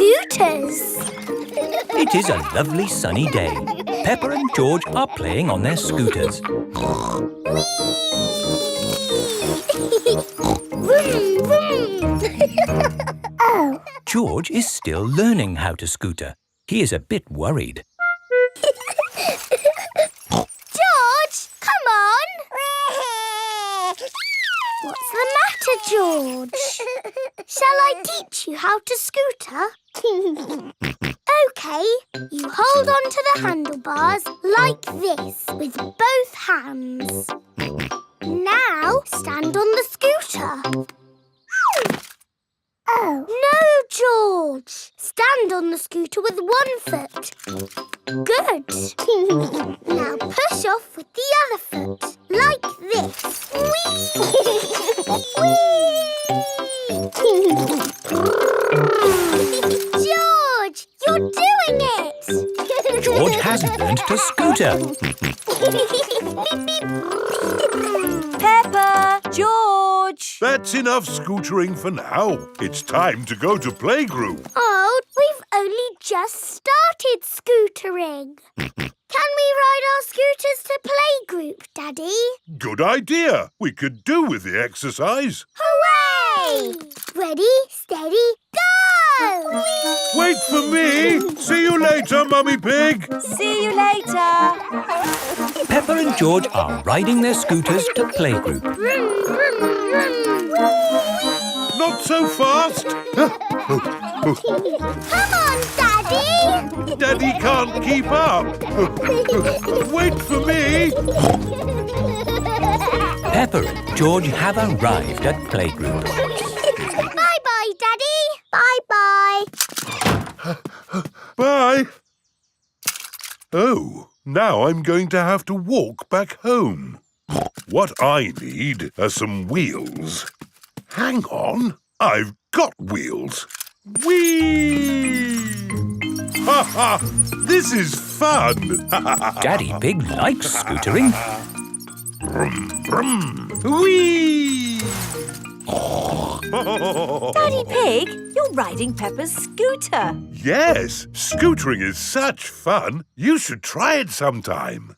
scooters. It is a lovely sunny day. Peppa and George are playing on their scooters. Vroom, vroom. Oh. George is still learning how to scooter. He is a bit worried. George, come on. What's the matter, George? Shall I teach you how to scooter? OK, you hold on to the handlebars like this with both hands. Now stand on the scooter. Oh. No, George. Stand on the scooter with one foot. Good. Now push off with the other foot, like this. Whee! George, you're doing it! George has learned to scooter. Peppa! George! That's enough scootering for now. It's time to go to playgroup. Oh, we've only just started scootering. Can we ride our scooters to playgroup, Daddy? Good idea. We could do with the exercise. Hooray! Ready, steady, go! Wait for me. See you later, Mummy Pig. See you later! Peppa and George are riding their scooters to playgroup. Vroom, vroom, vroom. Not so fast. Come on, Daddy! Daddy can't keep up. Wait for me. Peppa and George have arrived at playgroup. Bye-bye, Daddy. Bye-bye. Bye. Oh, now I'm going to have to walk back home. What I need are some wheels. Hang on, I've got wheels. Whee! Ha ha! This is fun! Daddy Pig likes scootering. Brum, brum. Whee! Daddy Pig, you're riding Peppa's scooter. Yes, scootering is such fun. You should try it sometime.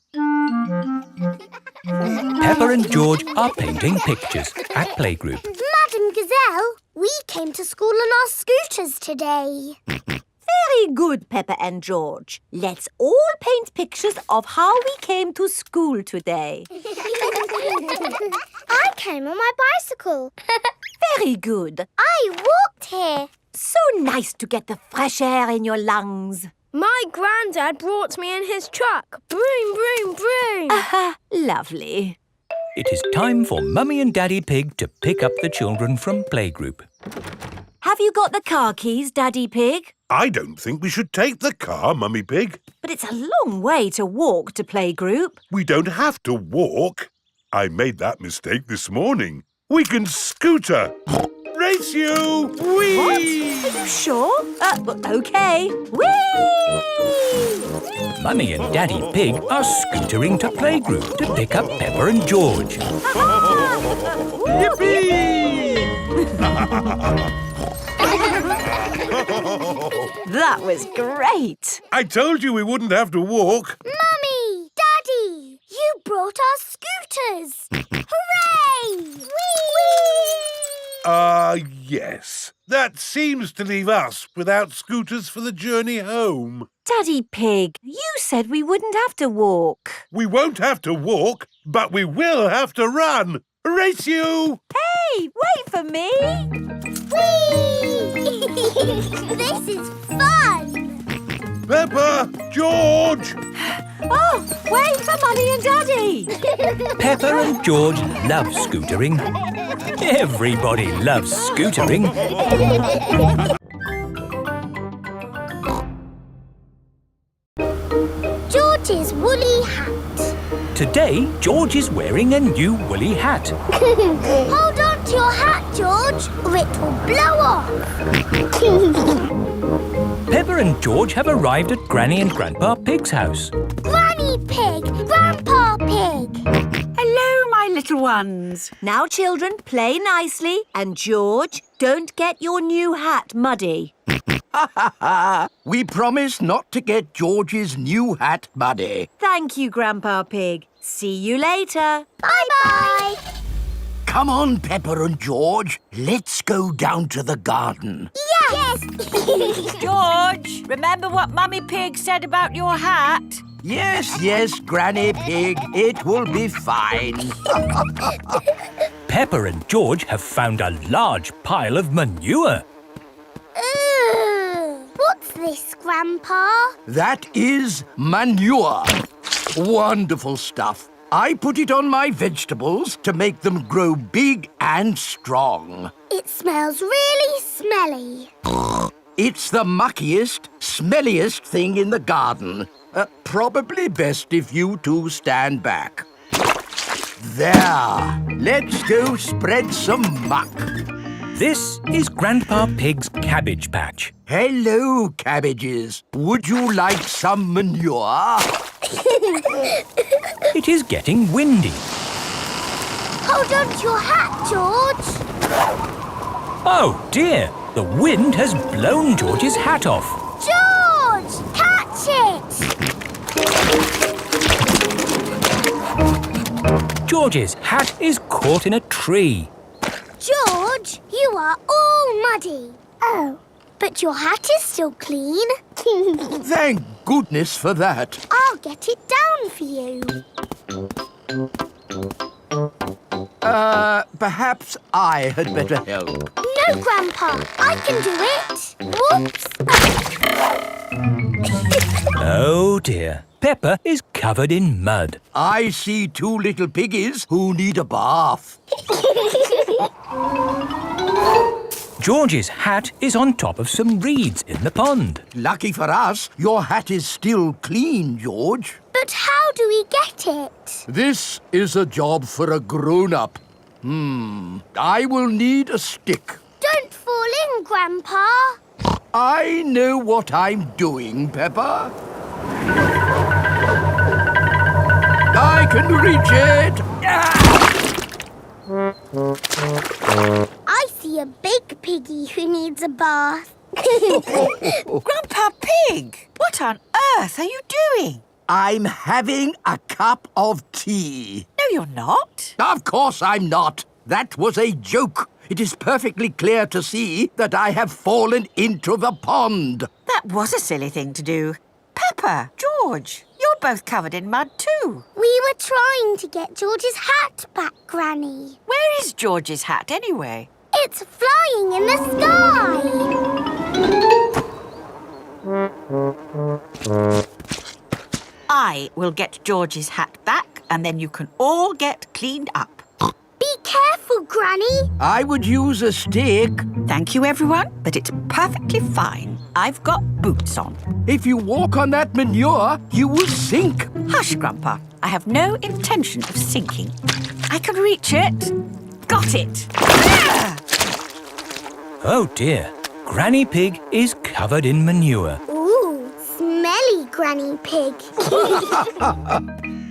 Peppa and George are painting pictures at playgroup. Madam Gazelle, we came to school on our scooters today. Very good, Peppa and George. Let's all paint pictures of how we came to school today. I came on my bicycle. Very good. I walked here. So nice to get the fresh air in your lungs. My granddad brought me in his truck. Broom, broom, broom. Lovely. It is time for Mummy and Daddy Pig to pick up the children from playgroup. Have you got the car keys, Daddy Pig? I don't think we should take the car, Mummy Pig. But it's a long way to walk to playgroup. We don't have to walk. I made that mistake this morning. We can scooter. Race you! Whee! What? Are you sure? OK. Whee! Mummy and Daddy Pig are scootering to playgroup to pick up Peppa and George. Yippee! That was great. I told you we wouldn't have to walk. Mummy! Daddy! You brought our scooters! Hooray! Whee! Yes. That seems to leave us without scooters for the journey home. Daddy Pig, you said we wouldn't have to walk. We won't have to walk, but we will have to run. Race you! Hey, wait for me. Whee! This is fun! Peppa! George! Oh, wait for Mummy and Daddy. Peppa and George love scootering. Everybody loves scootering. George's woolly hat. Today, George is wearing a new woolly hat. Hold on to your hat, George, or it will blow off. Peppa and George have arrived at Granny and Grandpa Pig's house. Granny Pig! Grandpa Pig! Hello, my little ones. Now, children, play nicely. And George, don't get your new hat muddy. We promise not to get George's new hat muddy. Thank you, Grandpa Pig. See you later. Bye-bye. Come on, Peppa and George. Let's go down to the garden. Yes. George, remember what Mummy Pig said about your hat? Yes, Granny Pig. It will be fine. Peppa and George have found a large pile of manure. What's this, Grandpa? That is manure. Wonderful stuff. I put it on my vegetables to make them grow big and strong. It smells really smelly. It's the muckiest, smelliest thing in the garden. Probably best if you two stand back. There. Let's go spread some muck. This is Grandpa Pig's cabbage patch. Hello, cabbages. Would you like some manure? It is getting windy. Hold on to your hat, George. Oh dear, the wind has blown George's hat off. George, catch it. George's hat is caught in a tree. George, you are all muddy. Oh, but your hat is still clean. Thank goodness for that. I'll get it down for you. Perhaps I had better help. No, Grandpa, I can do it. Whoops. Oh dear, Peppa is covered in mud. I see two little piggies who need a bath. George's hat is on top of some reeds in the pond. Lucky for us, your hat is still clean, George. But how do we get it? This is a job for a grown-up. I will need a stick. Don't fall in, Grandpa. I know what I'm doing, Peppa. I can reach it. I see a big piggy who needs a bath. Grandpa Pig, what on earth are you doing? I'm having a cup of tea. No, you're not. Of course I'm not. That was a joke. It is perfectly clear to see that I have fallen into the pond. That was a silly thing to do. Peppa, George, you're both covered in mud too. We were trying to get George's hat back, Granny. Where is George's hat anyway? It's flying in the sky. I will get George's hat back and then you can all get cleaned up. Be careful, Granny. I would use a stick. Thank you, everyone, but it's perfectly fine. I've got boots on. If you walk on that manure, you will sink. Hush, Grandpa. I have no intention of sinking. I can reach it. Got it. Ah! Oh dear, Granny Pig is covered in manure. Ooh, smelly Granny Pig.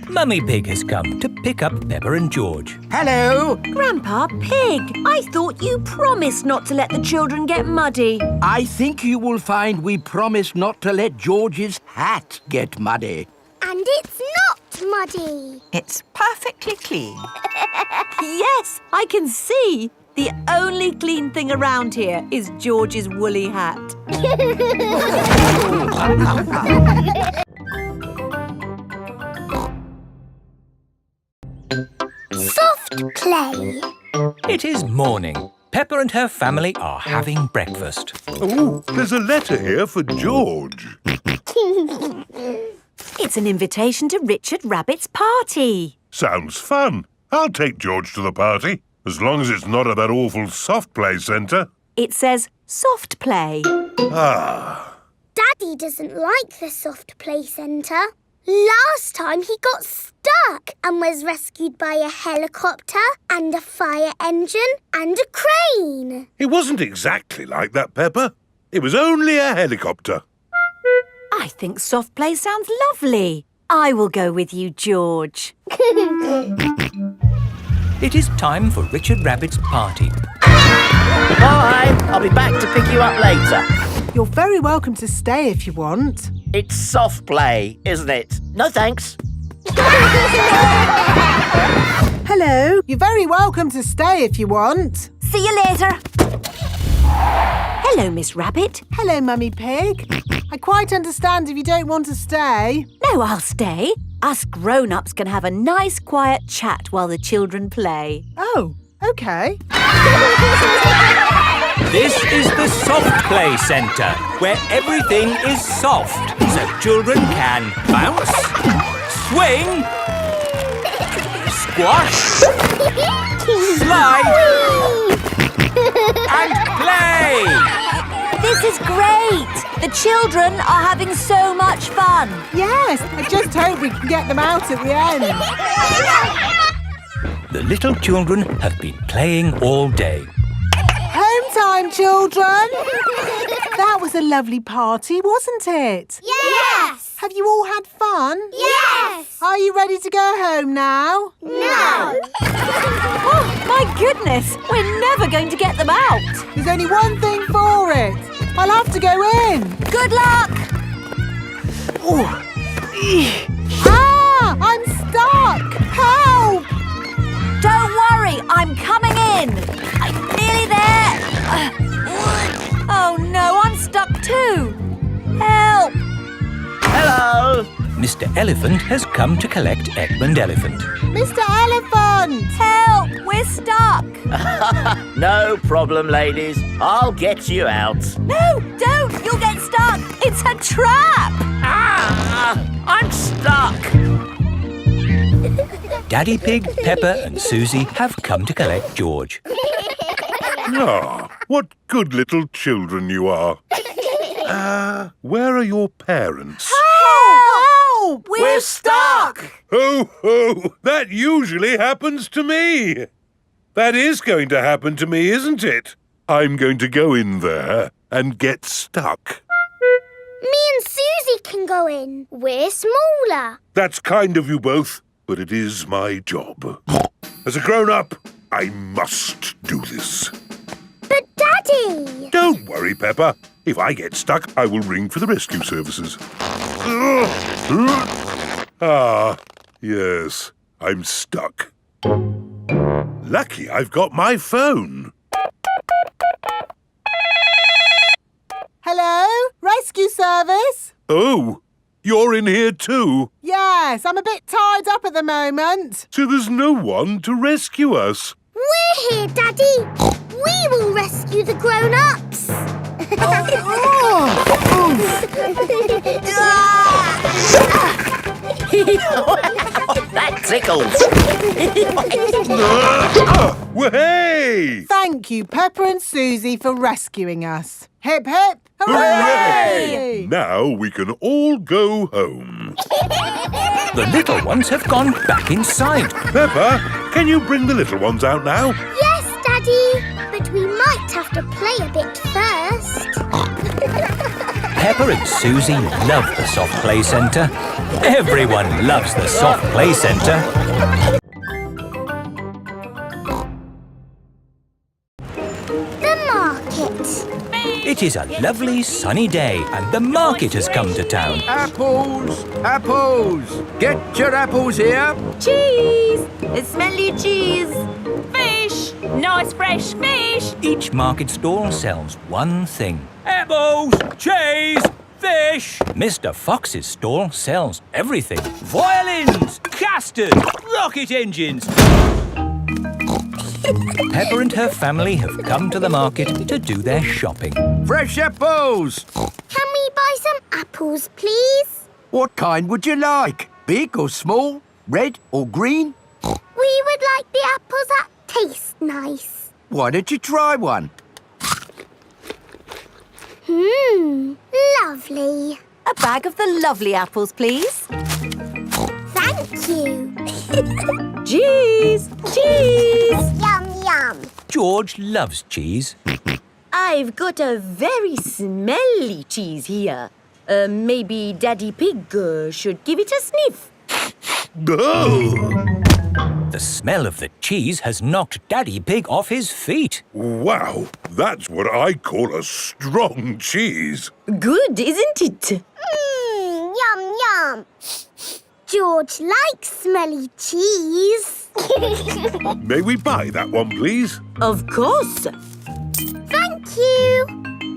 Mummy Pig has come to pick up Peppa and George. Hello. Grandpa Pig, I thought you promised not to let the children get muddy. I think you will find we promised not to let George's hat get muddy. And it's not muddy. It's perfectly clean. Yes, I can see. The only clean thing around here is George's woolly hat. Soft play. It is morning. Peppa and her family are having breakfast. Oh, there's a letter here for George. It's an invitation to Richard Rabbit's party. Sounds fun. I'll take George to the party, as long as it's not at that awful soft play centre. It says soft play. Ah. Daddy doesn't like the soft play centre. Last time he got stuck and was rescued by a helicopter and a fire engine and a crane. It wasn't exactly like that, Peppa. It was only a helicopter. I think soft play sounds lovely. I will go with you, George. It is time for Richard Rabbit's party. Bye! I'll be back to pick you up later. You're very welcome to stay if you want. It's soft play, isn't it? No thanks. Hello. You're very welcome to stay if you want. See you later. Hello, Miss Rabbit. Hello, Mummy Pig. I quite understand if you don't want to stay. No, I'll stay. Us grown-ups can have a nice quiet chat while the children play. Oh, OK. This is the Soft Play Centre, where everything is soft, so children can bounce, swing, squash, slide, and play. This is great! The children are having so much fun. Yes, I just hope we can get them out at the end. The little children have been playing all day. Home time, children! That was a lovely party, wasn't it? Yes! Have you all had fun? Yes! Are you ready to go home now? No! Oh, my goodness! We're never going to get them out. There's only one thing for it. I'll have to go in. Good luck! Ah! I'm stuck! Help! Don't worry, I'm coming in. I'm nearly there. Oh no, I'm stuck too. Help! Hello. Mr. Elephant has come to collect Edmund Elephant. Mr. Elephant! Help! We're stuck. No problem, ladies. I'll get you out. No, don't! You'll get stuck. It's a trap. Ah! I'm stuck. Daddy Pig, Peppa and Suzy have come to collect George. Ah, what good little children you are. Where are your parents? Help! We're stuck. Ho, ho! That usually happens to me. That is going to happen to me, isn't it? I'm going to go in there and get stuck. Me and Suzy can go in. We're smaller. That's kind of you both, but it is my job. As a grown-up, I must do this. But Daddy! Don't worry, Peppa. If I get stuck, I will ring for the rescue services. Ah, yes, I'm stuck. Lucky I've got my phone. Hello? Rescue service? Oh, you're in here too? Yes, I'm a bit tied up at the moment. So there's no one to rescue us. We're here, Daddy. We will rescue the grown-ups. That tickles. Well, hey! Thank you, Peppa and Suzy, for rescuing us. Hip, hip, Hooray! Now we can all go home. The little ones have gone back inside. Peppa, can you bring the little ones out now? Yes, Daddy. But we might have to play a bit first. Peppa and Suzy love the Soft Play Centre. Everyone loves the Soft Play Centre. The market. It is a lovely sunny day and the market has come to town. Apples! Apples! Get your apples here. Cheese! Smelly cheese. Fish! Nice fresh fish! Each market stall sells one thing. Apples, cheese, fish. Mr. Fox's stall sells everything. Violins, casters, rocket engines. Peppa and her family have come to the market to do their shopping. Fresh apples! Can we buy some apples, please? What kind would you like? Big or small? Red or green? We would like the apples that taste nice. Why don't you try one? Lovely. A bag of the lovely apples, please. Thank you. Cheese! Cheese! Yum, yum. George loves cheese. I've got a very smelly cheese here. Maybe Daddy Pig should give it a sniff. Oh! the smell of the cheese has knocked Daddy Pig off his feet. Wow, that's what I call a strong cheese. Good, isn't it? Yum, yum. George likes smelly cheese. May we buy that one, please? Of course. Thank you.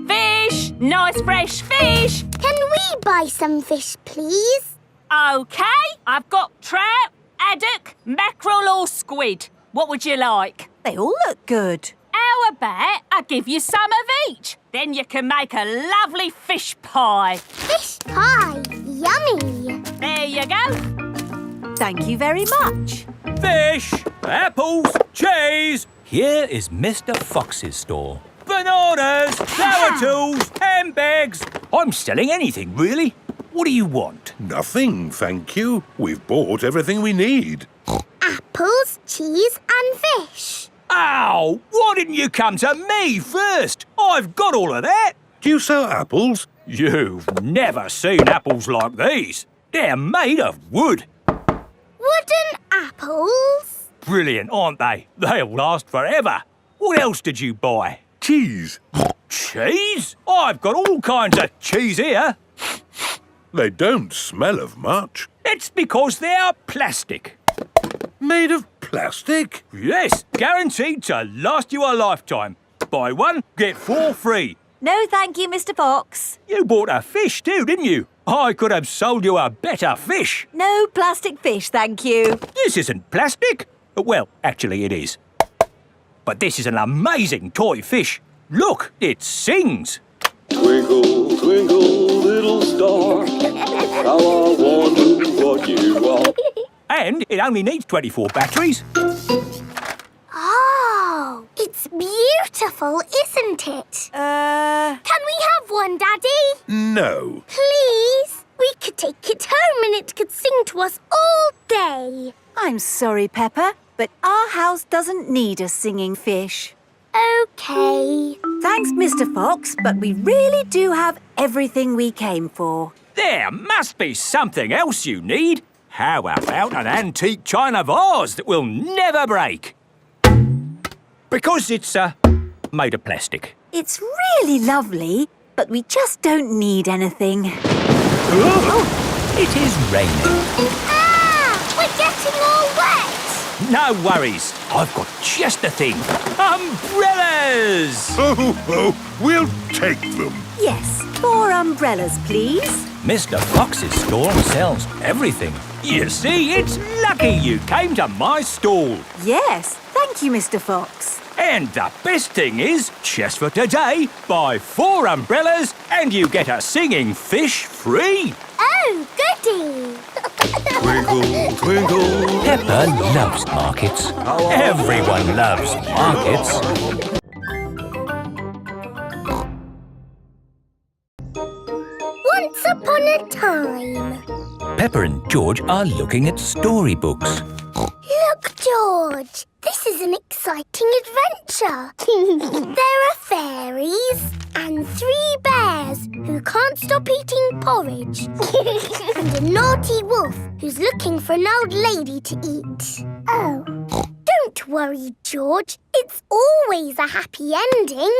Fish! Nice fresh fish! Can we buy some fish, please? OK, I've got trout, haddock, mackerel or squid. What would you like? They all look good. How about I give you some of each? Then you can make a lovely fish pie. Fish pie. Yummy. There you go. Thank you very much. Fish, apples, cheese. Here is Mr. Fox's stall. Bananas, flower tools, handbags. I'm selling anything, really. What do you want? Nothing, thank you. We've bought everything we need. Apples, cheese and fish. Ow! Why didn't you come to me first? I've got all of that. Do you sell apples? You've never seen apples like these. They're made of wood. Wooden apples. Brilliant, aren't they? They'll last forever. What else did you buy? Cheese. Cheese? I've got all kinds of cheese here. They don't smell of much. It's because they're plastic. Made of plastic? Yes, guaranteed to last you a lifetime. Buy one, get 4 free. No, thank you, Mr. Fox. You bought a fish too, didn't you? I could have sold you a better fish. No plastic fish, thank you. This isn't plastic. Well, actually it is. But this is an amazing toy fish. Look, it sings. Twinkle, twinkle, little star, how I wonder what you are. And it only needs 24 batteries. Oh, it's beautiful, isn't it? Can we have one, Daddy? No. Please? We could take it home and it could sing to us all day. I'm sorry, Peppa, but our house doesn't need a singing fish. OK. Thanks, Mr. Fox, but we really do have everything we came for. There must be something else you need. How about an antique china vase that will never break? Because it's made of plastic. It's really lovely, but we just don't need anything. It is raining. Ah! We're getting all wet! No worries. I've got just the thing. Umbrellas! Oh, we'll take them. Yes, 4 umbrellas, please. Mr. Fox's stall sells everything. You see, it's lucky you came to my stall. Yes, thank you, Mr. Fox. And the best thing is, just for today, buy 4 umbrellas and you get a singing fish free. Oh, goody! Twinkle, twinkle. Peppa loves markets. Everyone loves markets. Once upon a time. Peppa and George are looking at storybooks. Look, George. This is an exciting adventure. There are fairies and 3 bears who can't stop eating porridge. And a naughty wolf who's looking for an old lady to eat. Oh. Don't worry, George. It's always a happy ending.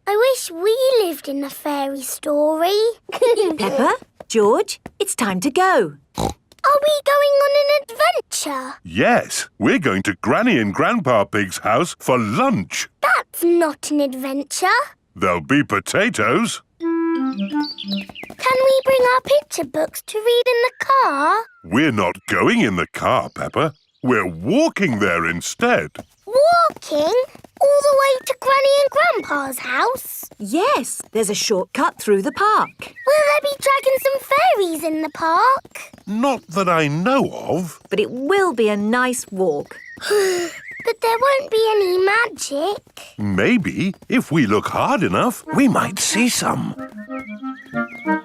I wish we lived in a fairy story. Peppa, George, it's time to go. Are we going on an adventure? Yes, we're going to Granny and Grandpa Pig's house for lunch. That's not an adventure. There'll be potatoes. Can we bring our picture books to read in the car? We're not going in the car, Peppa. We're walking there instead. Walking? All the way to Granny and Grandpa's house? Yes, there's a shortcut through the park. Will there be dragons and fairies in the park? Not that I know of. But it will be a nice walk. But there won't be any magic. Maybe, if we look hard enough, we might see some.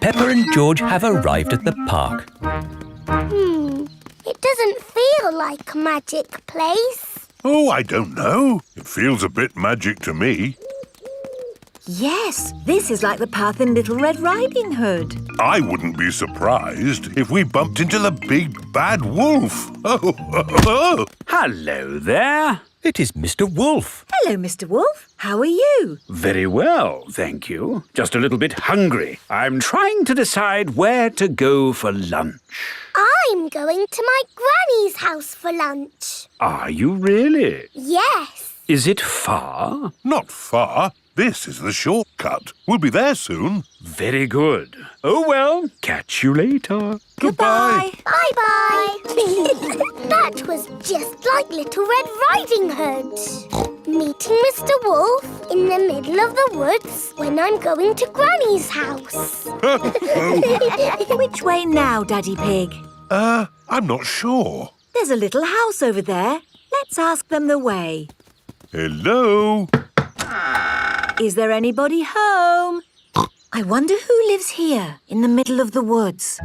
Peppa and George have arrived at the park. It doesn't feel like a magic place. Oh, I don't know. It feels a bit magic to me. Yes, this is like the path in Little Red Riding Hood. I wouldn't be surprised if we bumped into the big bad wolf. Hello there. It is Mr. Wolf. Hello, Mr. Wolf. How are you? Very well, thank you. Just a little bit hungry. I'm trying to decide where to go for lunch. I'm going to my granny's house for lunch. Are you really? Yes. Is it far? Not far. This is the shortcut. We'll be there soon. Very good. Oh, well, catch you later. Goodbye. Bye-bye. That was just like Little Red Riding Hood. Meeting Mr. Wolf in the middle of the woods when I'm going to Granny's house. Which way now, Daddy Pig? I'm not sure. There's a little house over there. Let's ask them the way. Hello? Is there anybody home? I wonder who lives here in the middle of the woods.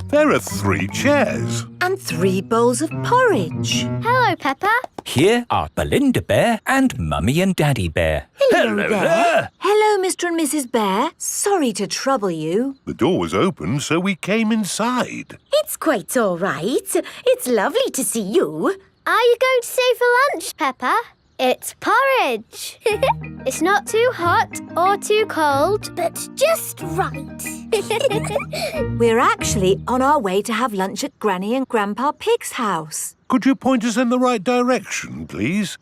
There are 3 chairs. And 3 bowls of porridge. Hello, Peppa. Here are Belinda Bear and Mummy and Daddy Bear. Hello there. Hello, Mr. and Mrs. Bear. Sorry to trouble you. The door was open, so we came inside. It's quite all right. It's lovely to see you. Are you going to stay for lunch, Peppa? It's porridge. It's not too hot or too cold, But just right. We're actually on our way to have lunch at Granny and Grandpa Pig's house. Could you point us in the right direction, please?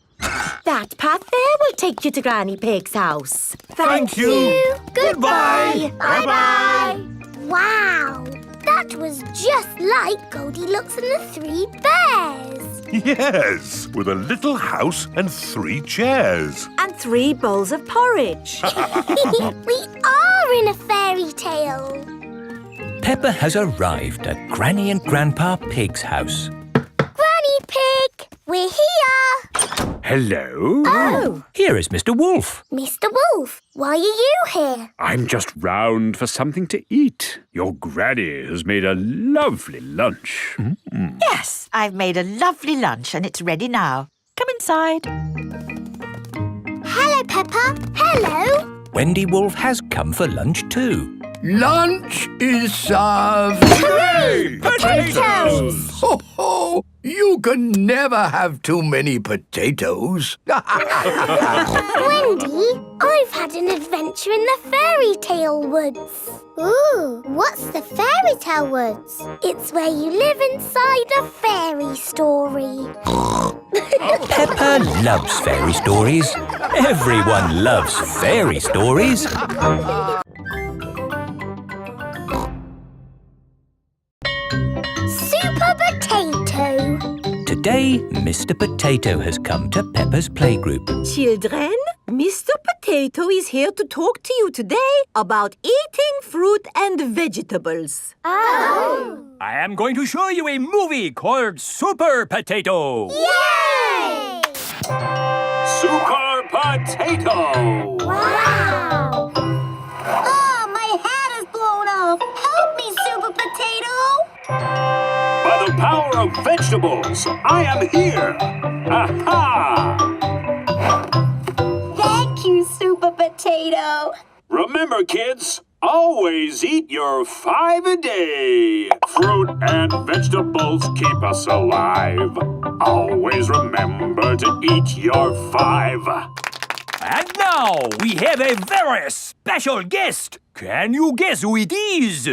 That path there will take you to Granny Pig's house. Thank you. Goodbye. Bye-bye. Wow. That was just like Goldilocks and the 3 bears. Yes, with a little house and 3 chairs. And 3 bowls of porridge. We are in a fairy tale. Peppa has arrived at Granny and Grandpa Pig's house. Granny Pig, we're here. Hello? Oh, Here is Mr. Wolf. Mr. Wolf, why are you here? I'm just round for something to eat. Your granny has made a lovely lunch. Yes, I've made a lovely lunch and it's ready now. Come inside. Hello, Peppa. Hello. Wendy Wolf has come for lunch too. Lunch is served. Hooray! Potatoes! Ho, ho! You can never have too many potatoes. Wendy, I've had an adventure in the fairy tale woods. Ooh, what's the fairy tale woods? It's where you live inside a fairy story. Peppa loves fairy stories. Everyone loves fairy stories. Super Potato. Today, Mr. Potato has come to Peppa's playgroup. Children, Mr. Potato is here to talk to you today about eating fruit and vegetables. Oh. I am going to show you a movie called Super Potato. Yay! Super Potato! Wow! Oh, my hat is blown off. Help me, Super Potato. By the power of vegetables, I am here! Aha! Thank you, Super Potato. Remember, kids, always eat your 5 a day. Fruit and vegetables keep us alive. Always remember to eat your 5. And now we have a very special guest. Can you guess who it is?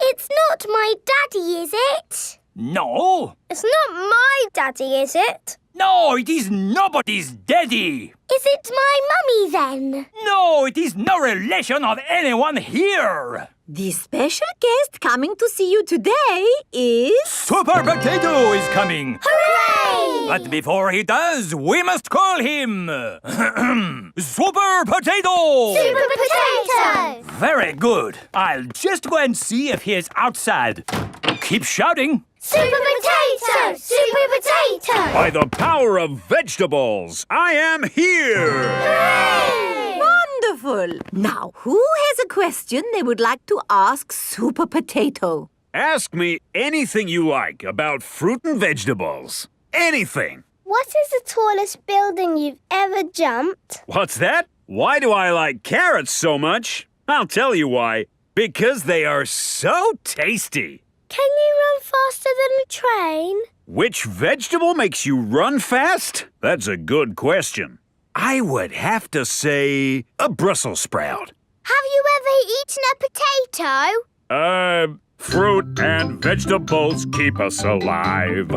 It's not my daddy, is it? No. it's not my daddy, is it? No, it is nobody's daddy. Is it my mummy then? No, it is no relation of anyone here. The special guest coming to see you today is... Super Potato is coming. Hooray! But before he does, we must call him Super Potato! Super Potato! Very good. I'll just go and see if he is outside. Keep shouting. Super Potato! Super Potato! By the power of vegetables, I am here! Hooray! Wonderful! Now, who has a question they would like to ask Super Potato? Ask me anything you like about fruit and vegetables. Anything. What is the tallest building you've ever jumped? What's that? Why do I like carrots so much? I'll tell you why. Because they are so tasty. Can you run faster than a train? Which vegetable makes you run fast? That's a good question. I would have to say a Brussels sprout. Have you ever eaten a potato? Fruit and vegetables keep us alive.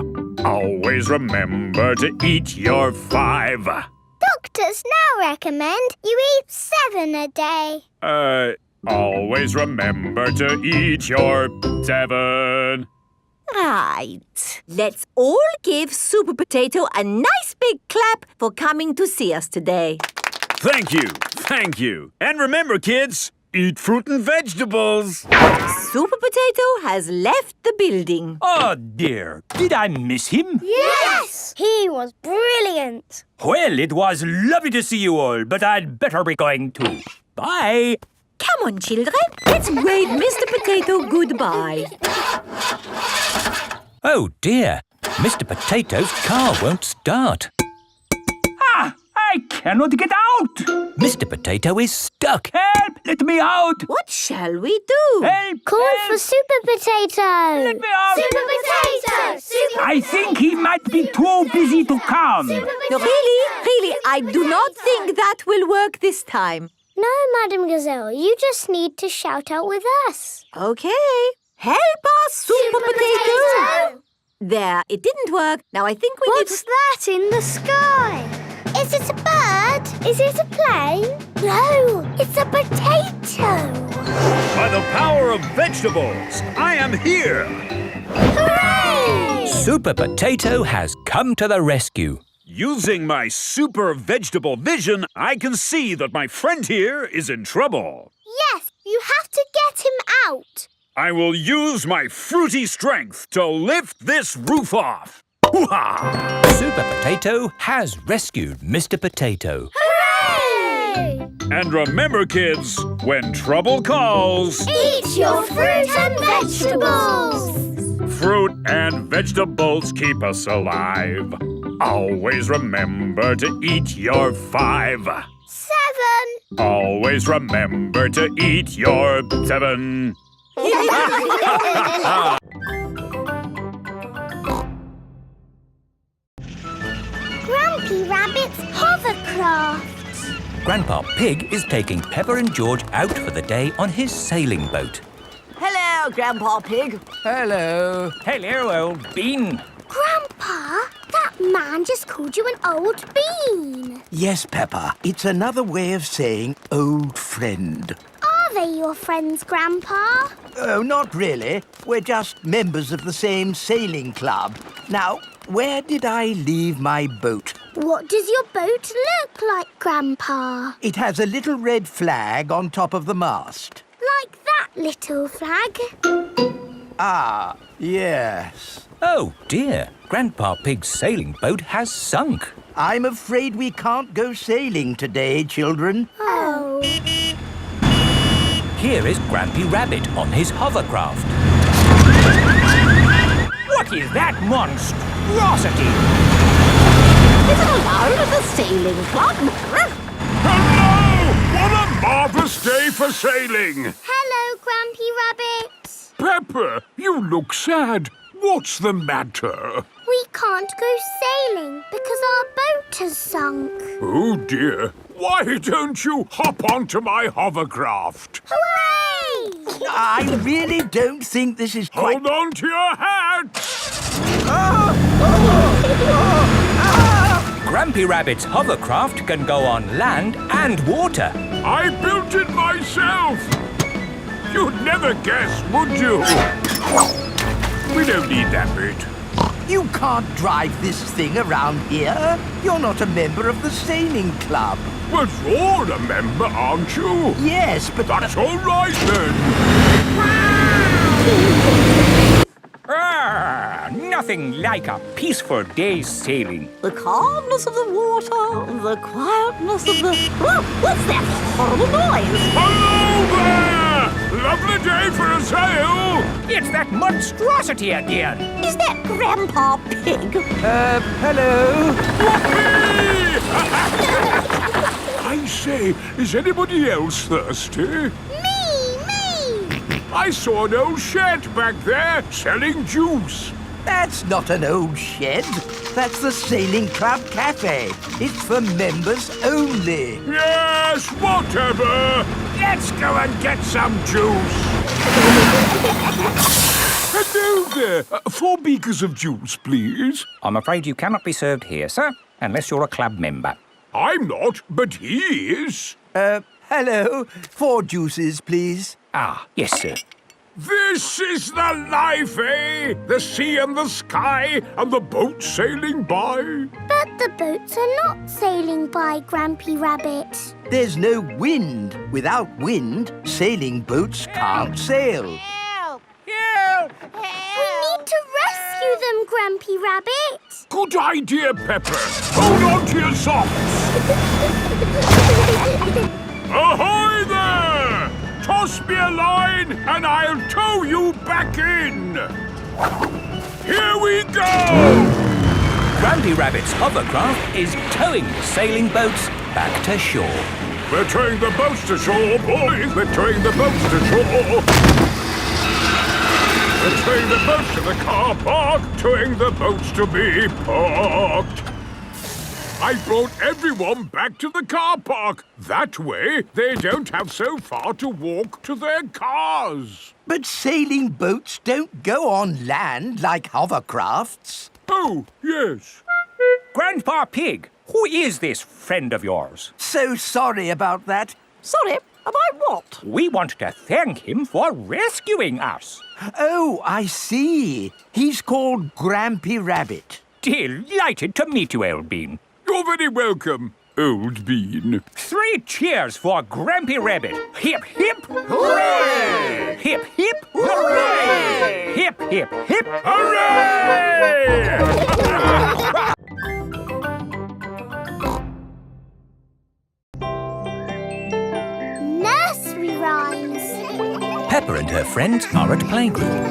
Always remember to eat your 5. Doctors now recommend you eat 7 a day. Always remember to eat your 7. Right. Let's all give Super Potato a nice big clap for coming to see us today. Thank you. Thank you. And remember, kids, eat fruit and vegetables. Super Potato has left the building. Oh, dear. Did I miss him? Yes! He was brilliant. Well, it was lovely to see you all, but I'd better be going too. Bye. Come on, children. Let's wave Mr. Potato goodbye. Oh, dear. Mr. Potato's car won't start. Ah! I cannot get out! Mr. Potato is stuck. Help! Let me out! What shall we do? Help! Call help. for Super Potato. Let me out! Super Potato! Super I think he might be too busy to come. No, really, I do not think that will work this time. No, Madam Gazelle, you just need to shout out with us. Okay. Help us, Super Potato! There, it didn't work. Now I think we What's that in the sky? Is it a bird? Is it a plane? No, it's a potato. By the power of vegetables, I am here. Hooray! Super Potato has come to the rescue. Using my super vegetable vision, I can see that my friend here is in trouble. Yes, you have to get him out. I will use my fruity strength to lift this roof off. Hoo-ha! Super Potato has rescued Mr. Potato. Hooray! And remember, kids, when trouble calls, Eat your fruit and vegetables. fruit and vegetables keep us alive. Always remember to eat your 5. 7. Always remember to eat your 7. Grumpy Rabbit's hovercraft. Grandpa Pig is taking Peppa and George out for the day on his sailing boat. Hello, Grandpa Pig. Hello. Hello, old bean. Grandpa, that man just called you an old bean. Yes, Peppa. It's another way of saying old friend. Are they your friends, Grandpa? Oh, not really. We're just members of the same sailing club. Now, where did I leave my boat? What does your boat look like, Grandpa? It has a little red flag on top of the mast. Like that little flag? Ah, yes. Oh, dear. Grandpa Pig's sailing boat has sunk. I'm afraid we can't go sailing today, children. Oh. Here is Grampy Rabbit on his hovercraft. What is that monstrosity? Is it allowed at the sailing club? Hello! What a marvellous day for sailing! Hello, Grumpy Rabbit. Peppa, you look sad. What's the matter? We can't go sailing because our boat has sunk. Oh, dear. Why don't you hop onto my hovercraft? Hooray! I really don't think this is quite... Hold on to your hat! Grampy Rabbit's hovercraft can go on land and water. I built it myself! You'd never guess, would you? We don't need that bit. You can't drive this thing around here. You're not a member of the sailing club. But you're a member, aren't you? Yes, but... That's all right, then. Nothing like a peaceful day's sailing. The calmness of the water, the quietness of the... Oh, what's that horrible noise? Hello there! Lovely day for a sail! It's that monstrosity again. Is that Grandpa Pig? hello? I say, is anybody else thirsty? Me! I saw an old shed back there selling juice. That's not an old shed. That's the Sailing Club Cafe. It's for members only. Yes, whatever. Let's go and get some juice. Hello there. 4 beakers of juice, please. I'm afraid you cannot be served here, sir, unless you're a club member. I'm not, but he is. Hello. 4 juices, please. Ah, yes, sir. This is the life, eh? The sea and the sky and the boat sailing by. But the boats are not sailing by, Grampy Rabbit. There's no wind. Without wind, sailing boats can't sail. Help! We need to rescue them, Grampy Rabbit. Good idea, Peppa. Hold on to your socks. Ahoy there! Toss me a line and I'll tow you back in. Here we go! Grampy Rabbit's hovercraft is towing the sailing boats back to shore. We're towing the boats to shore, boys. We're towing the boats to shore. We're towing the boats to the car park, towing the boats to be parked. I brought everyone back to the car park. That way, they don't have so far to walk to their cars. But sailing boats don't go on land like hovercrafts. Oh, yes. Grandpa Pig, who is this friend of yours? So sorry about that. Sorry, about what? We want to thank him for rescuing us. Oh, I see. He's called Grampy Rabbit. Delighted to meet you, Old Bean. You're very welcome, Old Bean. 3 cheers for Grampy Rabbit. Hip, hip, hooray! Hip, hip, hooray! Hip, hip, hip, Hooray! Nursery Rhymes. Peppa and her friends are at playgroup.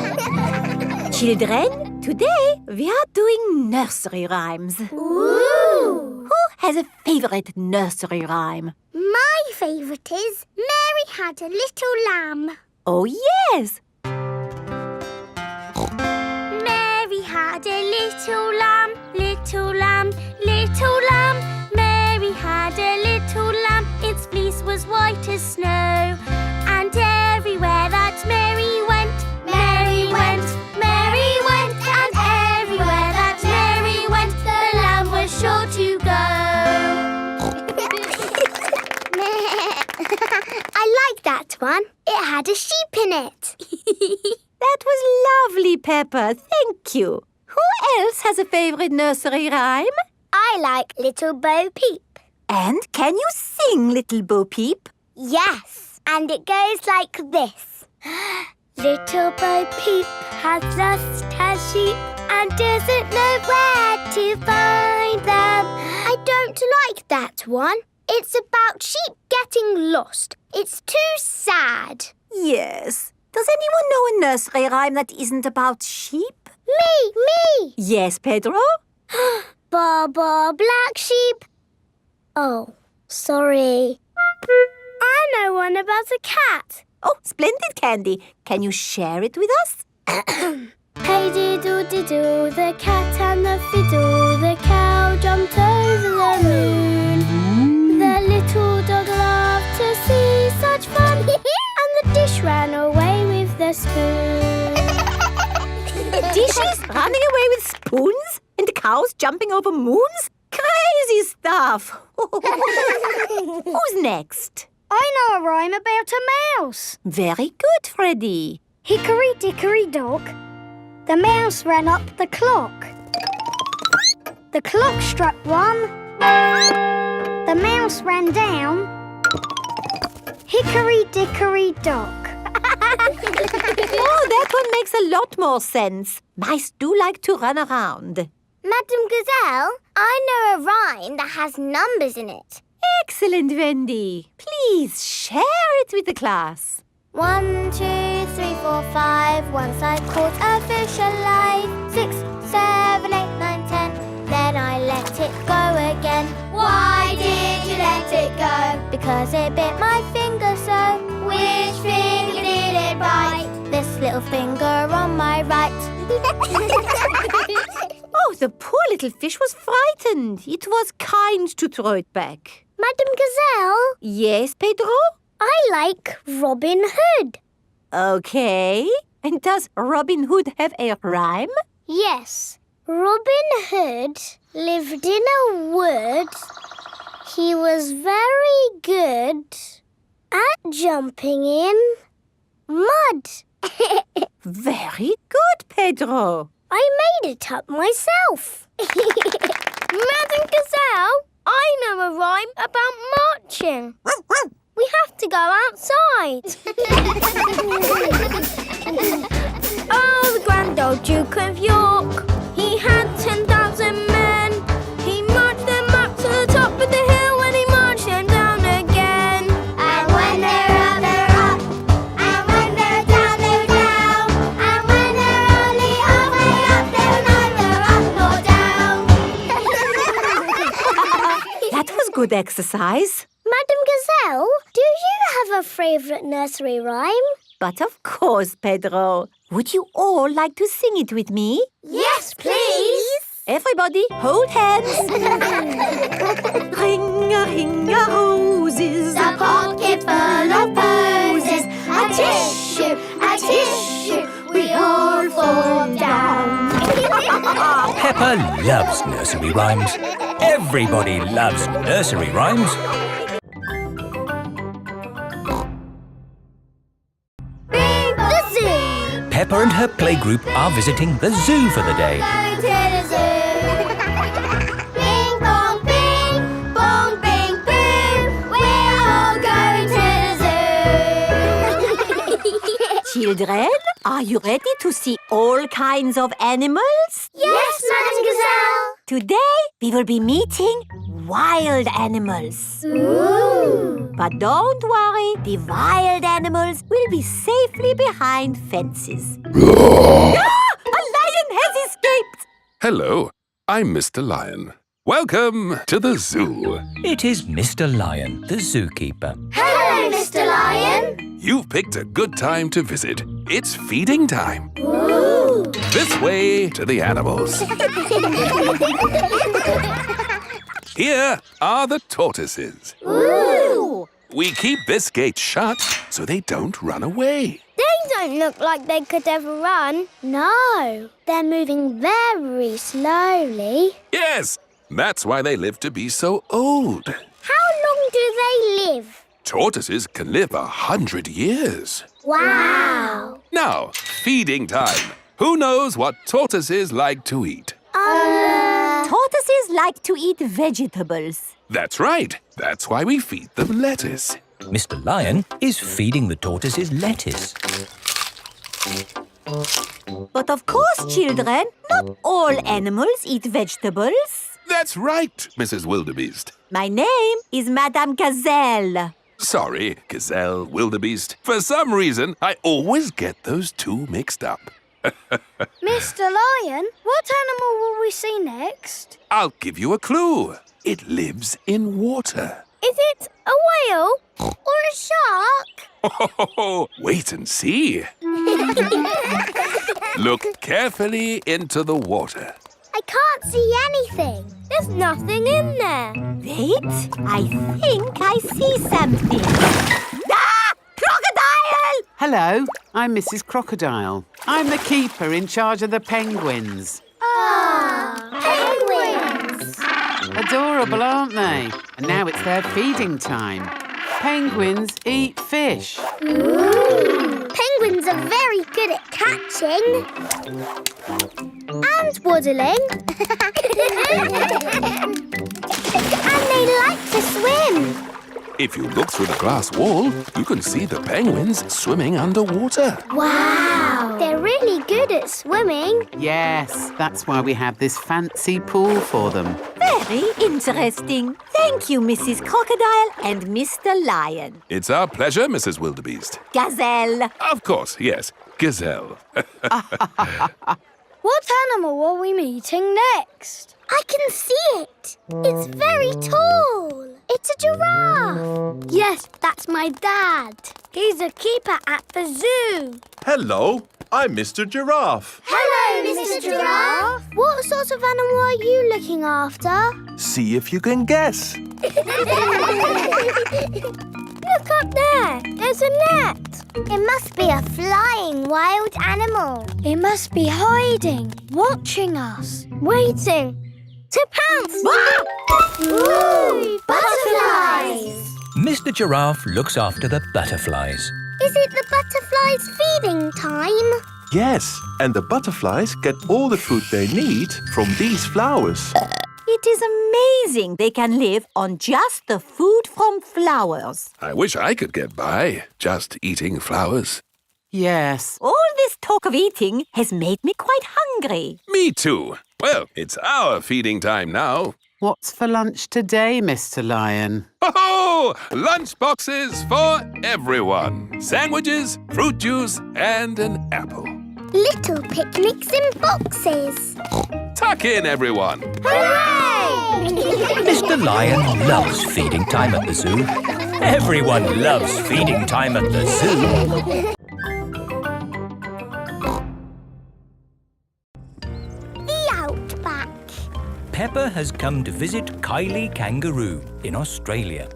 Children, today we are doing nursery rhymes. Ooh! Who has a favorite nursery rhyme? My favourite is Mary Had a Little Lamb. Oh, yes. Mary had a little lamb, little lamb, little lamb. Mary had a little lamb, its fleece was white as snow. And everywhere that Mary went, Mary went, Mary went. And everywhere that Mary went, the lamb was sure to go. I like that one. It had a sheep in it. That was lovely, Peppa. Thank you. Who else has a favorite nursery rhyme? I like Little Bo Peep. And can you sing, Little Bo Peep? Yes, and it goes like this. Little Bo Peep has lost her sheep and doesn't know where to find them. I don't like that one. It's about sheep getting lost. It's too sad. Yes. Does anyone know a nursery rhyme that isn't about sheep? Me! Yes, Pedro? Ba ba black sheep. Oh, sorry. I know one about a cat. Oh, splendid, Candy. Can you share it with us? Hey diddle-diddle, the cat and the fiddle, the cow jumped over the moon. The little dog loved to see such fun, and the dish ran away with the spoon. Dishes running away with spoons? And cows jumping over moons? Crazy stuff. Who's next? I know a rhyme about a mouse. Very good, Freddy. Hickory dickory dock, the mouse ran up the clock. The clock struck 1, the mouse ran down. Hickory dickory dock. Oh, that one makes a lot more sense. Mice do like to run around. Madam Gazelle, I know a rhyme that has numbers in it. Excellent, Wendy. Please share it with the class. 1, 2, 3, 4, 5. Once I caught a fish alive. 6, 7, 8, 9, 10. Then I let it go again. Why did you let it go? because it bit my finger so. Which finger did it bite? This little finger on my right. Oh, the poor little fish was frightened. It was kind to throw it back. Madam Gazelle, Yes, Pedro? I like Robin Hood. Okay. And does Robin Hood have a rhyme? Yes, Robin Hood lived in a wood. He was very good at jumping in mud. Very good, Pedro. I made it up myself. Madam Gazelle, I know a rhyme about marching. We have to go outside. Oh, the grand old Duke of York. He had 10,000 men. He marched them up to the top of the hill and he marched them down again. And when they're up, they're up. And when they're down, they're down. And when they're only halfway up, they're neither up nor down. That was good exercise. Madam Gazelle, do you have a favourite nursery rhyme? But of course, Pedro. Would you all like to sing it with me? Yes, please. Everybody, hold hands. Ring-a-ring-a-roses, A pocket full of posies. A tissue, we all fall down. Peppa loves nursery rhymes. Everybody loves nursery rhymes. The zoo. Peppa and her playgroup are visiting the zoo for the day. Going to the zoo. Bing bong bing, bong bing boom. We're all going to the zoo. Children, are you ready to see all kinds of animals? Yes, Madam Gazelle. Today, we will be meeting wild animals. Ooh. But don't worry, the wild animals will be safely behind fences. A lion has escaped! Hello, I'm Mr. Lion. Welcome to the zoo. It is Mr. Lion, the zookeeper. Hello, Mr. Lion. You've picked a good time to visit. It's feeding time. Ooh. This way to the animals. Here are the tortoises. Ooh. We keep this gate shut so they don't run away. They don't look like they could ever run. No, they're moving very slowly. Yes, that's why they live to be so old. How long do they live? Tortoises can live 100 years. Wow. Now, feeding time. Who knows what tortoises like to eat? Tortoises like to eat vegetables. That's right. That's why we feed them lettuce. Mr. Lion is feeding the tortoises lettuce. But of course, children, not all animals eat vegetables. That's right, Mrs. Wildebeest. My name is Madame Gazelle. Sorry, Gazelle, Wildebeest. For some reason, I always get those two mixed up. Mr. Lion, what animal will we see next? I'll give you a clue. It lives in water. Is it a whale or a shark? Wait and see. Look carefully into the water. I can't see anything. There's nothing in there. Wait, I think I see something. Ah! Crocodile! Hello, I'm Mrs. Crocodile. I'm the keeper in charge of the penguins. Penguins! Adorable, aren't they? And now it's their feeding time. Penguins eat fish. Ooh. Penguins are very good at catching and waddling. And they like to swim. If you look through the glass wall, you can see the penguins swimming underwater. Wow! They're really good at swimming. Yes, that's why we have this fancy pool for them. Very interesting. Thank you, Mrs. Crocodile and Mr. Lion. It's our pleasure, Mrs. Wildebeest. Gazelle. Of course, yes. Gazelle. What animal are we meeting next? I can see it. It's very tall. It's a giraffe. Yes, that's my dad. He's a keeper at the zoo. Hello, I'm Mr. Giraffe. Hello, Mr. Giraffe. What sort of animal are you looking after? See if you can guess. Look up there. There's a net. It must be a flying wild animal. It must be hiding, watching us, waiting to pounce. Ooh, butterflies! Mr. Giraffe looks after the butterflies. Is it the butterflies' feeding time? Yes, and the butterflies get all the food they need from these flowers. It is amazing they can live on just the food from flowers. I wish I could get by just eating flowers. Yes. All this talk of eating has made me quite hungry. Me too. Well, it's our feeding time now. What's for lunch today, Mr. Lion? Oh, lunch boxes for everyone. Sandwiches, fruit juice, and an apple. Little picnics in boxes. Tuck in, everyone. Hooray! Mr. Lion loves feeding time at the zoo. Everyone loves feeding time at the zoo. The Outback. Peppa has come to visit Kylie Kangaroo in Australia.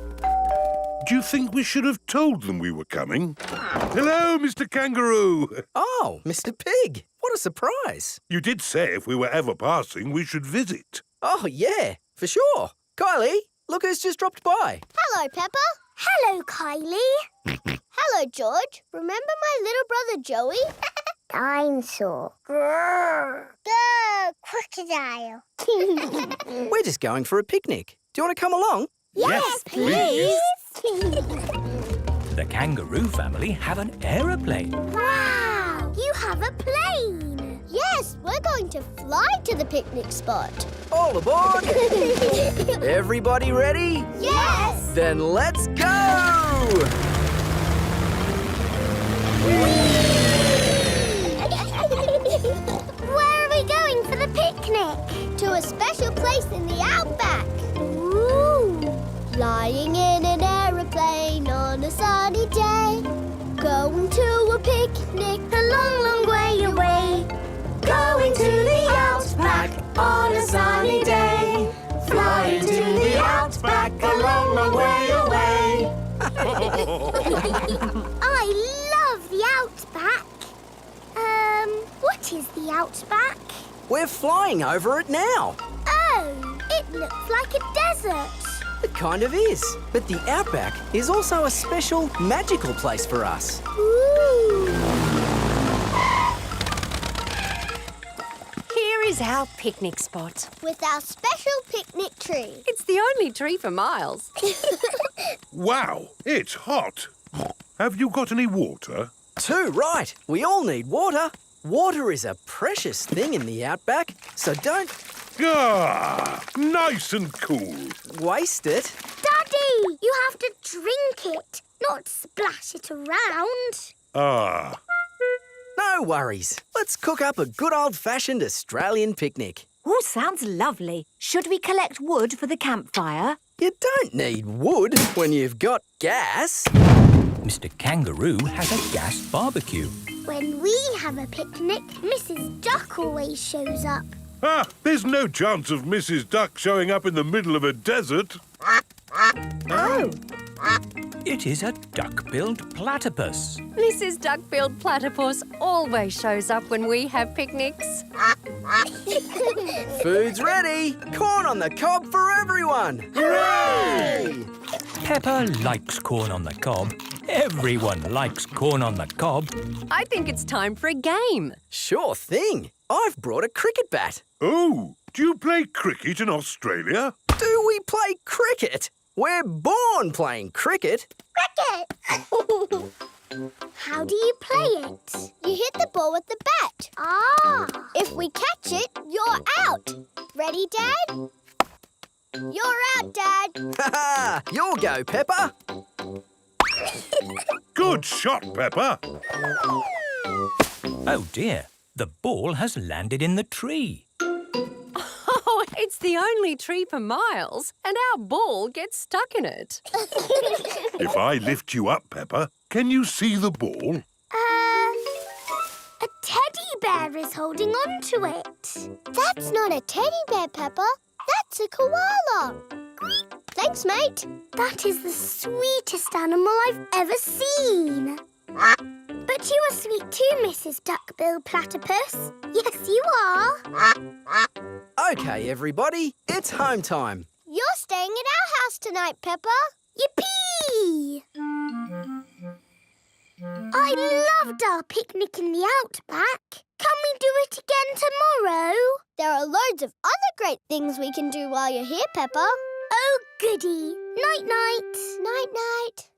Do you think we should have told them we were coming? Hello, Mr. Kangaroo. Oh, Mr. Pig. What a surprise. You did say if we were ever passing, we should visit. Oh, yeah, for sure. Kylie, look who's just dropped by. Hello, Peppa. Hello, Kylie. Hello, George. Remember my little brother Joey? Dinosaur. Grrr. Grrr, crocodile. We're just going for a picnic. Do you want to come along? Yes, please. The Kangaroo family have an aeroplane. Wow! You have a plane. Yes, we're going to fly to the picnic spot. All aboard. Everybody ready? Yes! Then let's go! Where are we going for the picnic? To a special place in the outback. Ooh! Flying in an aeroplane on a sunny day. Going to a picnic a long, long way away. Going to the outback on a sunny day. Flying to the outback a long, long way away. I love the outback. What is the outback? We're flying over it now. Oh, it looks like a desert. It kind of is. But the outback is also a special, magical place for us. Ooh. Here is our picnic spot. With our special picnic tree. It's the only tree for miles. Wow, it's hot. Have you got any water? Too right. We all need water. Water is a precious thing in the outback, so don't... Ah, nice and cool. Waste it. Daddy, you have to drink it, not splash it around. Ah. No worries. Let's cook up a good old-fashioned Australian picnic. Oh, sounds lovely. Should we collect wood for the campfire? You don't need wood when you've got gas. Mr. Kangaroo has a gas barbecue. When we have a picnic, Mrs. Duck always shows up. Ah, there's no chance of Mrs. Duck showing up in the middle of a desert. Oh. It is a duck-billed platypus. Mrs. Duck-billed Platypus always shows up when we have picnics. Food's ready. Corn on the cob for everyone. Hooray! Peppa likes corn on the cob. Everyone likes corn on the cob. I think it's time for a game. Sure thing. I've brought a cricket bat. Oh, do you play cricket in Australia? Do we play cricket? We're born playing cricket. Cricket! How do you play it? You hit the ball with the bat. Ah! If we catch it, you're out. Ready, Dad? You're out, Dad. Ha! You'll go, Peppa. Good shot, Peppa. Oh dear, the ball has landed in the tree. Oh, It's the only tree for miles, and our ball gets stuck in it. If I lift you up, Peppa, can you see the ball? A teddy bear is holding on to it. That's not a teddy bear, Peppa. That's a koala. Thanks, mate. That is the sweetest animal I've ever seen. But you are sweet too, Mrs. Duckbill Platypus. Yes, you are. OK, everybody, it's home time. You're staying at our house tonight, Peppa. Yippee! I loved our picnic in the outback. Can we do it again tomorrow? There are loads of other great things we can do while you're here, Peppa. Oh, goody. Night-night. Night-night.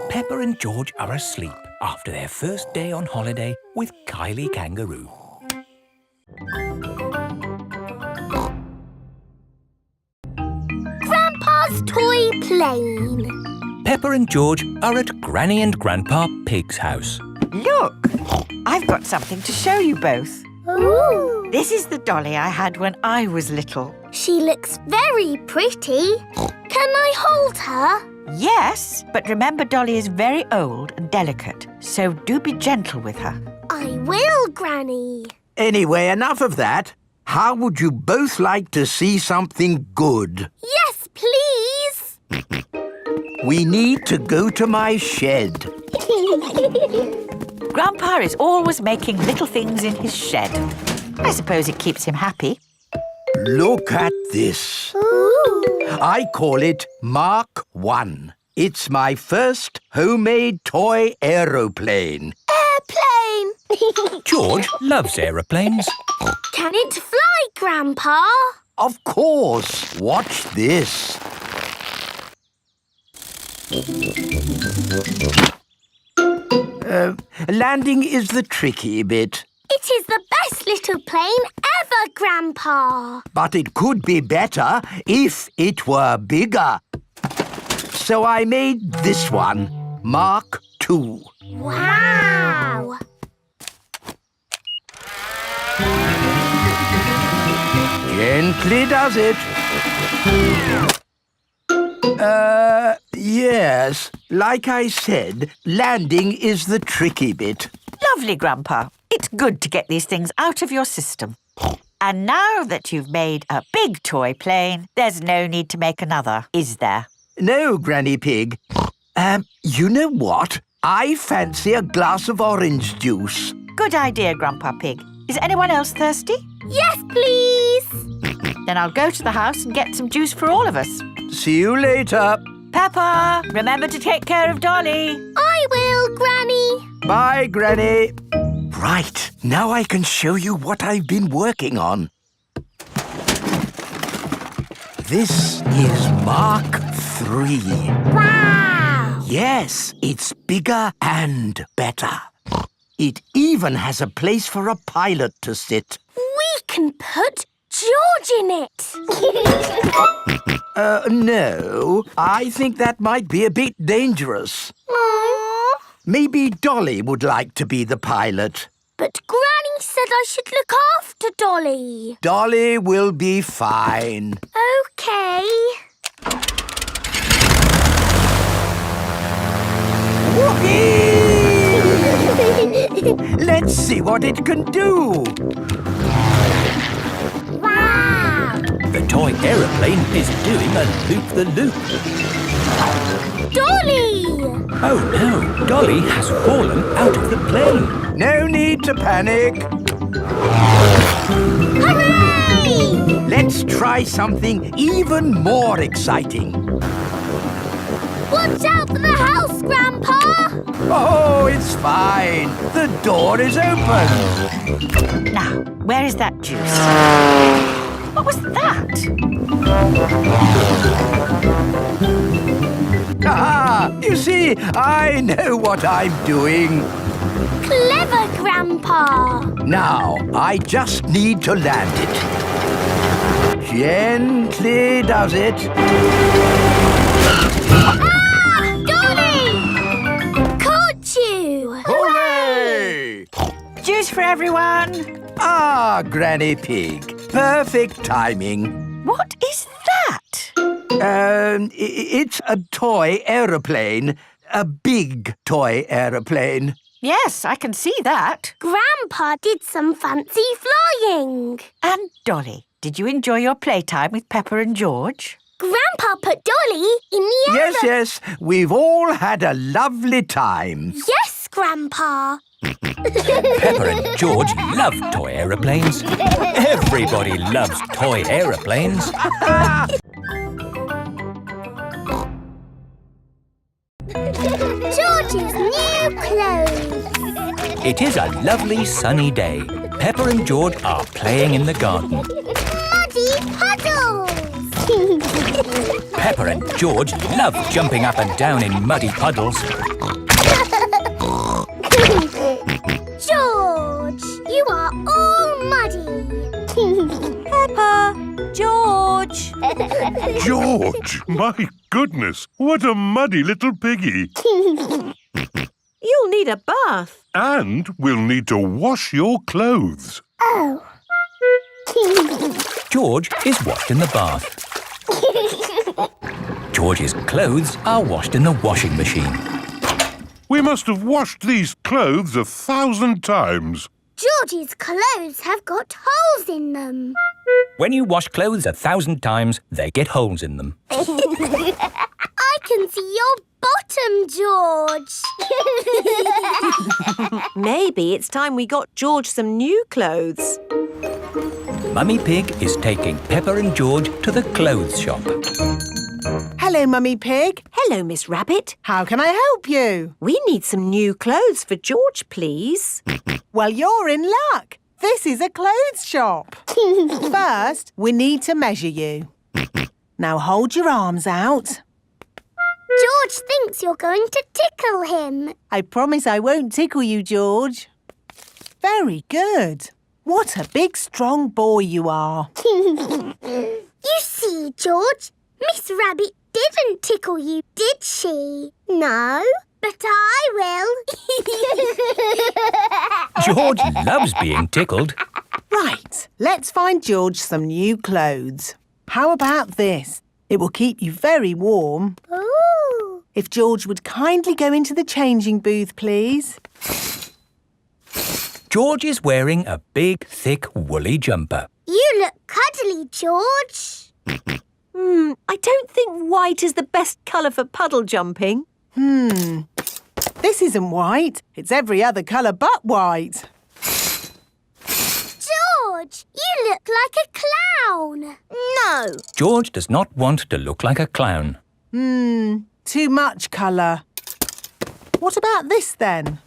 Peppa and George are asleep after their first day on holiday with Kylie Kangaroo. Grandpa's toy plane. Peppa and George are at Granny and Grandpa Pig's house. Look, I've got something to show you both. Ooh. This is the dolly I had when I was little. She looks very pretty. Can I hold her? Yes, but remember Dolly is very old and delicate, so do be gentle with her. I will, Granny. Anyway, enough of that. How would you both like to see something good? Yes, please. We need to go to my shed. Grandpa is always making little things in his shed. I suppose it keeps him happy. Look at this. Ooh. I call it Mark 1. It's my first homemade toy aeroplane. Airplane. George loves aeroplanes. Can it fly, Grandpa? Of course. Watch this. Landing is the tricky bit. It is the best little plane ever, Grandpa. But it could be better if it were bigger. So I made this one, Mark 2. Wow! Gently does it. Yes. Like I said, landing is the tricky bit. Lovely, Grandpa. It's good to get these things out of your system. And now that you've made a big toy plane, there's no need to make another, is there? No, Granny Pig. You know what? I fancy a glass of orange juice. Good idea, Grandpa Pig. Is anyone else thirsty? Yes, please. Then I'll go to the house and get some juice for all of us. See you later. Peppa, remember to take care of Dolly. I will, Granny. Bye, Granny. Right, now I can show you what I've been working on. This is Mark 3. Wow! Yes, it's bigger and better. It even has a place for a pilot to sit. We can put George in it. No. I think that might be a bit dangerous. Aww. Maybe Dolly would like to be the pilot. But Granny said I should look after Dolly. Dolly will be fine. OK. Whoopee! Let's see what it can do. Wow! The toy aeroplane is doing a loop-the-loop. Dolly! Oh no, Dolly has fallen out of the plane. No need to panic. Hooray! Let's try something even more exciting. Watch out for the house, Grandpa! Oh, it's fine. The door is open. Now, where is that juice? What was that? Ah, you see, I know what I'm doing. Clever, Grandpa! Now, I just need to land it. Gently does it. Ah! Dolly! Caught you! Hooray! Juice for everyone. Ah, Granny Pig. perfect timing. What is that? It's a toy aeroplane. A big toy aeroplane. Yes, I can see that. Grandpa did some fancy flying. And Dolly, did you enjoy your playtime with Peppa and George? Grandpa put Dolly in the Yes. We've all had a lovely time. Yes, Grandpa. Peppa and George love toy aeroplanes. Everybody loves toy aeroplanes. George's new clothes. It is a lovely sunny day. Peppa and George are playing in the garden. Muddy puddles. Peppa and George love jumping up and down in muddy puddles. George, you are all muddy. Peppa, George. George, my goodness, what a muddy little piggy. You'll need a bath. And we'll need to wash your clothes. Oh. George is washed in the bath. George's clothes are washed in the washing machine. We must have washed these clothes 1,000 times. George's clothes have got holes in them. When you wash clothes 1,000 times, they get holes in them. I can see your bottom, George. Maybe it's time we got George some new clothes. Mummy Pig is taking Peppa and George to the clothes shop. Hello, Mummy Pig. Hello, Miss Rabbit. How can I help you? We need some new clothes for George, please. Well, you're in luck. This is a clothes shop. First, we need to measure you. Now hold your arms out. George thinks you're going to tickle him. I promise I won't tickle you, George. Very good. What a big, strong boy you are. You see, George, Miss Rabbit didn't tickle you, did she? No, but I will. George loves being tickled. Right, let's find George some new clothes. How about this? It will keep you very warm. Ooh. If George would kindly go into the changing booth, please. George is wearing a big, thick, woolly jumper. You look cuddly, George. I don't think white is the best colour for puddle jumping. This isn't white. It's every other colour but white. George, you look like a clown. No. George does not want to look like a clown. Too much colour. What about this then?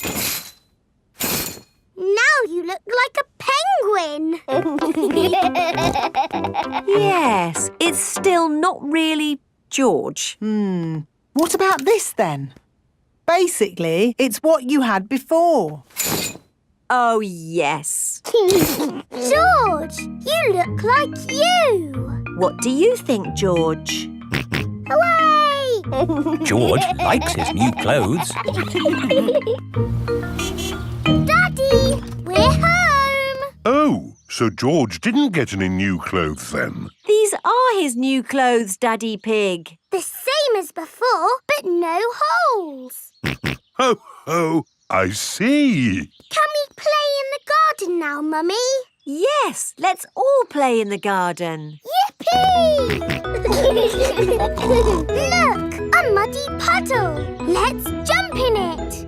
Now you look like a penguin. Yes, it's still not really George. What about this then? Basically, it's what you had before. Oh, yes. George, you look like you. What do you think, George? Hooray! George likes his new clothes. Daddy, we're home. Oh, so George didn't get any new clothes then? These are his new clothes, Daddy Pig. The same as before, but no holes. Ho, ho, I see. Can we play in the garden now, Mummy? Yes, let's all play in the garden. Yippee! Look, a muddy puddle. Let's jump in it.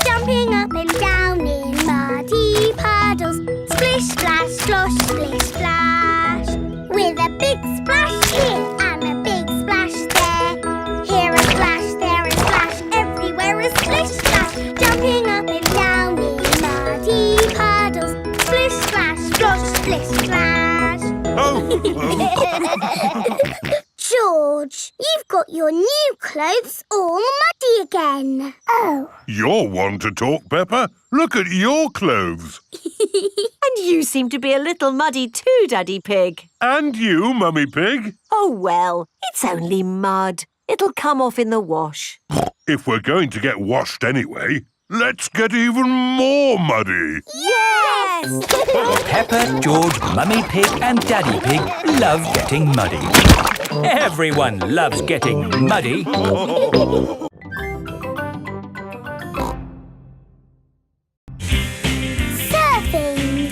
Jumping up and down in muddy puddles. Splish, splash, slosh, splish, splash. With a big splash here and a big splash there. Here a splash, there a splash, everywhere a splish, splash. Jumping up and down in muddy puddles. Splish, splash, slosh, splish, splash. George, you've got your new clothes all muddy again. Oh. You're one to talk, Peppa. Look at your clothes. And you seem to be a little muddy too, Daddy Pig. And you, Mummy Pig. Oh, well, it's only mud. It'll come off in the wash. If we're going to get washed anyway, let's get even more muddy. Yes! Yes! Peppa, George, Mummy Pig and Daddy Pig love getting muddy. Everyone loves getting muddy. Surfing.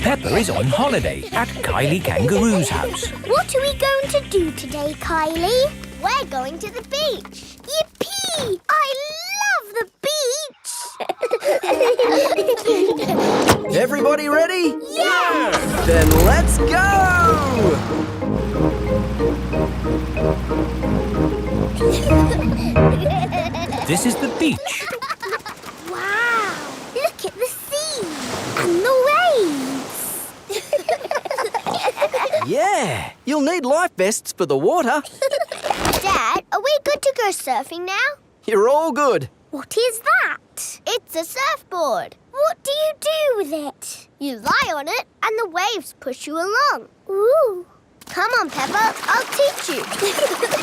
Peppa is on holiday at Kylie Kangaroo's house. What are we going to do today, Kylie? We're going to the beach. Yippee! I love the beach! Everybody ready? Yes! Then let's go! This is the beach. Wow! Look at the sea and the waves. Yeah, you'll need life vests for the water. Dad, are we good to go surfing now? You're all good. What is that? It's a surfboard. What do you do with it? You lie on it and the waves push you along. Ooh. Come on, Peppa, I'll teach you.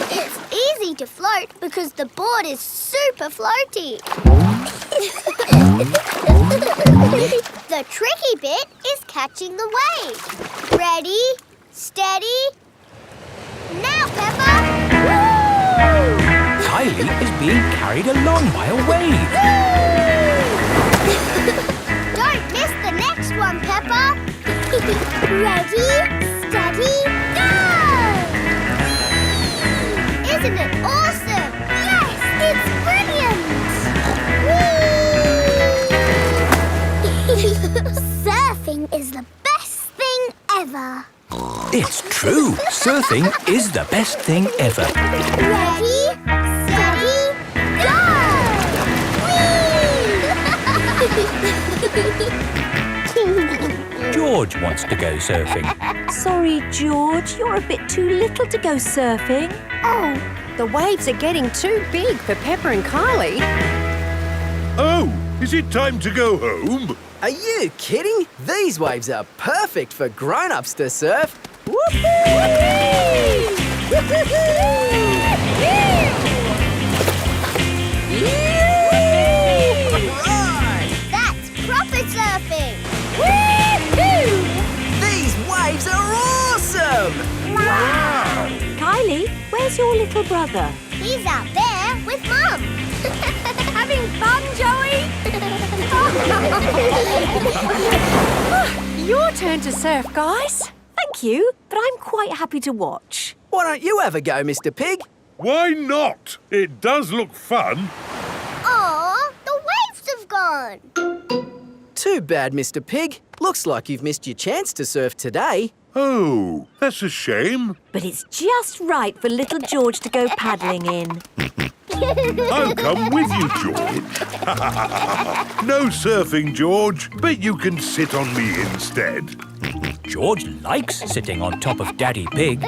It's easy to float because the board is super floaty. The tricky bit is catching the wave. Ready, steady, now, Peppa! Woo! Kylie is being carried along by a wave. Don't miss the next one, Peppa. Ready, steady, go! Isn't it awesome? Yes, it's brilliant! Surfing is the best thing ever. It's true. Surfing is the best thing ever. Ready, steady, go! Whee! George wants to go surfing. Sorry, George, you're a bit too little to go surfing. Oh, the waves are getting too big for Peppa and Kylie. Oh, is it time to go home? Are you kidding? These waves are perfect for grown-ups to surf. That's proper surfing! These waves are awesome! Wow! Kylie, where's your little brother? He's out there with Mum. Having fun, Joey? Your turn to surf, guys. Thank you, but I'm quite happy to watch. Why don't you have a go, Mr. Pig? Why not? It does look fun. Aw, the waves have gone. Too bad, Mr. Pig. Looks like you've missed your chance to surf today. Oh, that's a shame. But it's just right for little George to go paddling in. I'll come with you, George. No surfing, George, but you can sit on me instead. George likes sitting on top of Daddy Pig.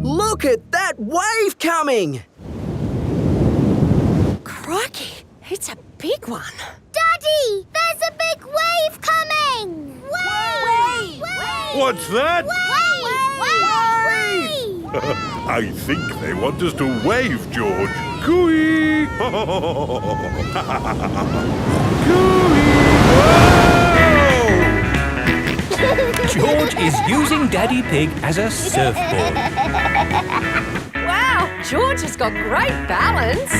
Look at that wave coming! Crikey, it's a big one. Daddy, there's a big wave coming! Wave! Wave! What's that? Wave! I think they want us to wave, George. Cooey! Cooey! George is using Daddy Pig as a surfboard. Wow, George has got great balance.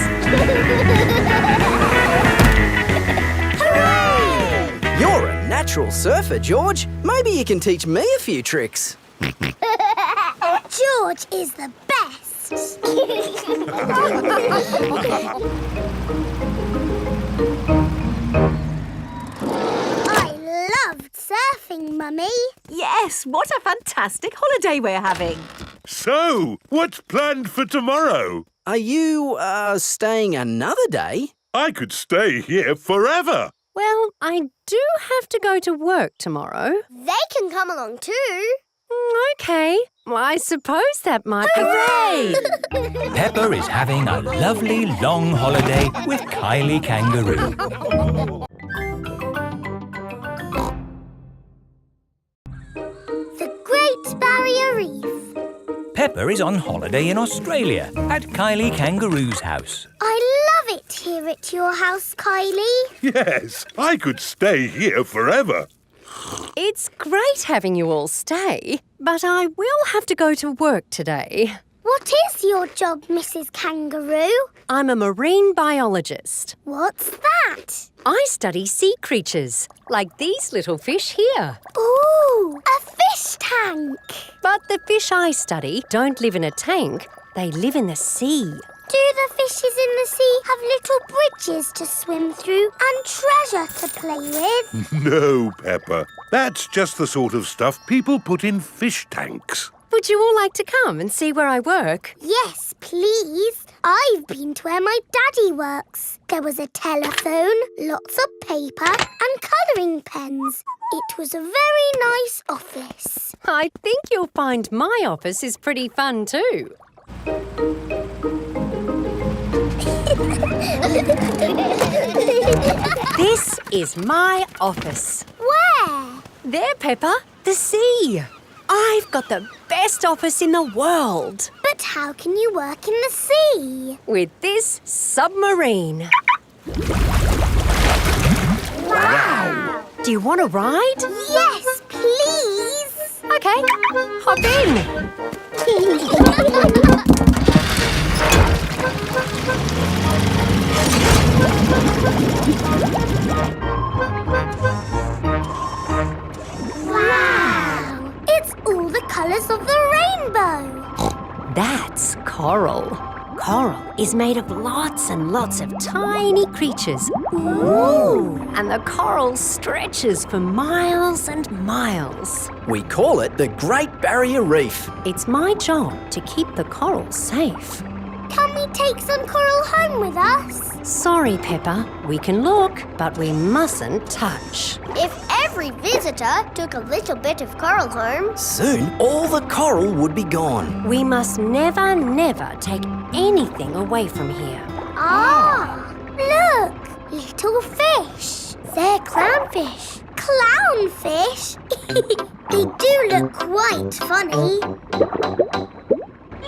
Hooray! You're a natural surfer, George. Maybe you can teach me a few tricks. George is the best. I loved surfing, Mummy. Yes, what a fantastic holiday we're having. So, what's planned for tomorrow? Are you, staying another day? I could stay here forever. Well, I do have to go to work tomorrow. They can come along too. OK. Well, I suppose that might be... Hooray! Peppa is having a lovely long holiday with Kylie Kangaroo. The Great Barrier Reef. Peppa is on holiday in Australia at Kylie Kangaroo's house. I love it here at your house, Kylie. Yes, I could stay here forever. It's great having you all stay, but I will have to go to work today. What is your job, Mrs. Kangaroo? I'm a marine biologist. What's that? I study sea creatures, like these little fish here. Ooh, a fish tank. But the fish I study don't live in a tank. They live in the sea. Do the fishes in the sea have little bridges to swim through and treasure to play with? No, Peppa. That's just the sort of stuff people put in fish tanks. Would you all like to come and see where I work? Yes, please. I've been to where my daddy works. There was a telephone, lots of paper and colouring pens. It was a very nice office. I think you'll find my office is pretty fun too. This is my office. Where? There, Peppa, the sea. I've got the best office in the world. But how can you work in the sea? With this submarine. Wow! Do you want to ride? Yes, please. Okay, hop in. Wow! It's all the colours of the rainbow. That's coral. Coral is made of lots and lots of tiny creatures. Ooh! And the coral stretches for miles and miles. We call it the Great Barrier Reef. It's my job to keep the coral safe. Can we take some coral home with us? Sorry, Peppa. We can look, but we mustn't touch. If every visitor took a little bit of coral home, soon all the coral would be gone. We must never, never take anything away from here. Ah! Look! Little fish. They're clownfish. Clownfish? They do look quite funny.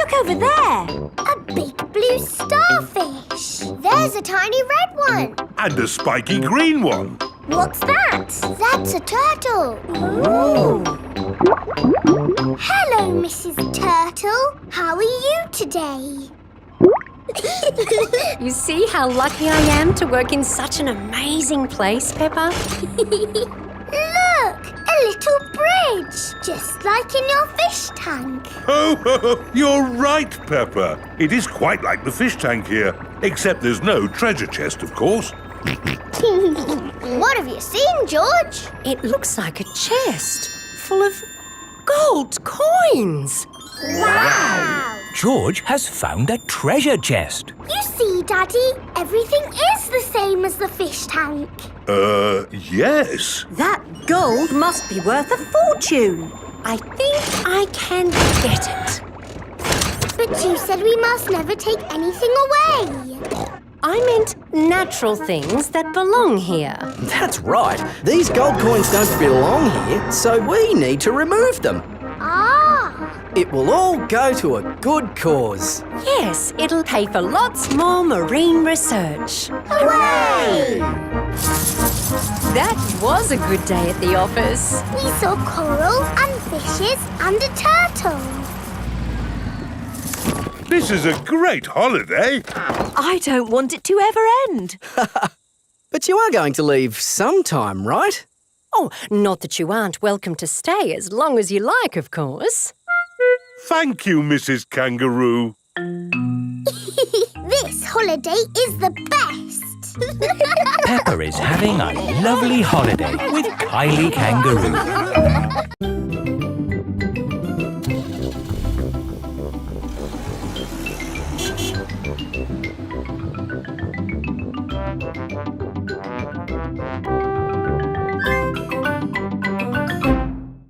look over there. A big blue starfish. There's a tiny red one. And a spiky green one. What's that? That's a turtle. Ooh. Hello, Mrs. Turtle. How are you today? You see how lucky I am to work in such an amazing place, Peppa? Look, a little bridge, just like in your fish tank. Oh, you're right, Peppa. It is quite like the fish tank here, except there's no treasure chest, of course. What have you seen, George? It looks like a chest full of gold coins. Wow! George has found a treasure chest. You see, Daddy, everything is the same as the fish tank. Yes. That gold must be worth a fortune. I think I can get it. But you said we must never take anything away. I meant natural things that belong here. That's right. These gold coins don't belong here, so we need to remove them. Ah! It will all go to a good cause. Yes, it'll pay for lots more marine research. Hooray! That was a good day at the office. We saw coral and fishes and a turtle. This is a great holiday. I don't want it to ever end. But you are going to leave sometime, right? Oh, not that you aren't welcome to stay as long as you like, of course. Thank you, Mrs. Kangaroo. This holiday is the best. Peppa is having a lovely holiday with Kylie Kangaroo.